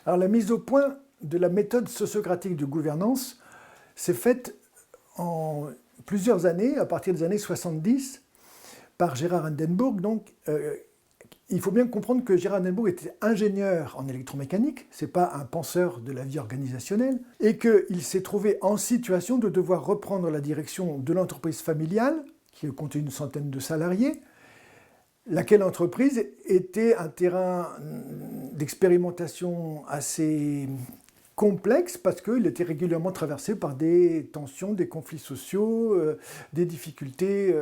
Alors la mise au point de la méthode sociocratique de gouvernance s'est faite en plusieurs années, à partir des années 70, par Gérard Hindenburg. Donc, il faut bien comprendre que Gérard Hindenburg était ingénieur en électromécanique, ce n'est pas un penseur de la vie organisationnelle, et qu'il s'est trouvé en situation de devoir reprendre la direction de l'entreprise familiale, qui comptait une centaine de salariés, laquelle entreprise était un terrain d'expérimentation assez complexe parce qu'il était régulièrement traversé par des tensions, des conflits sociaux, des difficultés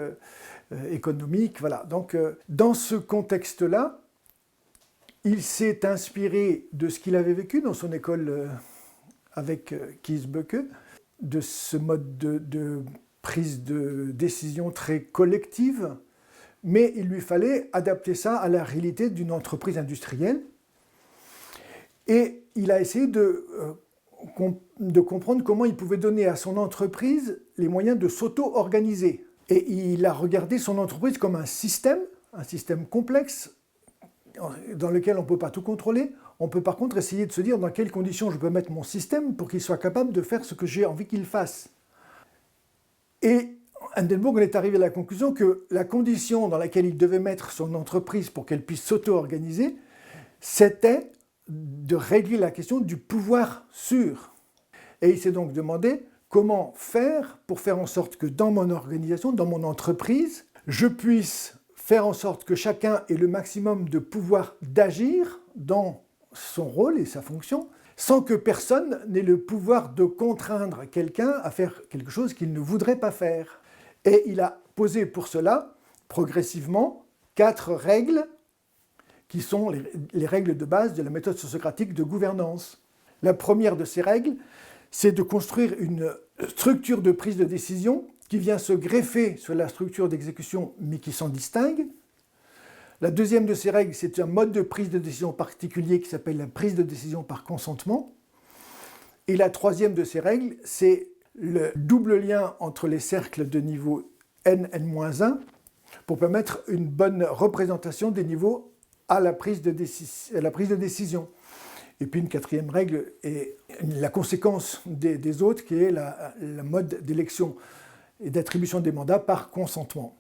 économiques. Voilà. Donc, dans ce contexte-là, il s'est inspiré de ce qu'il avait vécu dans son école avec Kiesböcke, de ce mode de prise de décision très collective, mais il lui fallait adapter ça à la réalité d'une entreprise industrielle. Et il a essayé de comprendre comment il pouvait donner à son entreprise les moyens de s'auto-organiser. Et il a regardé son entreprise comme un système complexe dans lequel on ne peut pas tout contrôler. On peut par contre essayer de se dire dans quelles conditions je peux mettre mon système pour qu'il soit capable de faire ce que j'ai envie qu'il fasse. Et Hindenburg est arrivé à la conclusion que la condition dans laquelle il devait mettre son entreprise pour qu'elle puisse s'auto-organiser, c'était de régler la question du pouvoir sûr. Et il s'est donc demandé comment faire pour faire en sorte que dans mon organisation, dans mon entreprise, je puisse faire en sorte que chacun ait le maximum de pouvoir d'agir dans son rôle et sa fonction, sans que personne n'ait le pouvoir de contraindre quelqu'un à faire quelque chose qu'il ne voudrait pas faire. Et il a posé pour cela, progressivement, 4 règles qui sont les règles de base de la méthode sociocratique de gouvernance. La première de ces règles, c'est de construire une structure de prise de décision qui vient se greffer sur la structure d'exécution, mais qui s'en distingue. La deuxième de ces règles, c'est un mode de prise de décision particulier qui s'appelle la prise de décision par consentement. Et la troisième de ces règles, c'est le double lien entre les cercles de niveau n, n-1 pour permettre une bonne représentation des niveaux à la prise de décision. Et puis une quatrième règle est la conséquence des autres, qui est la mode d'élection et d'attribution des mandats par consentement.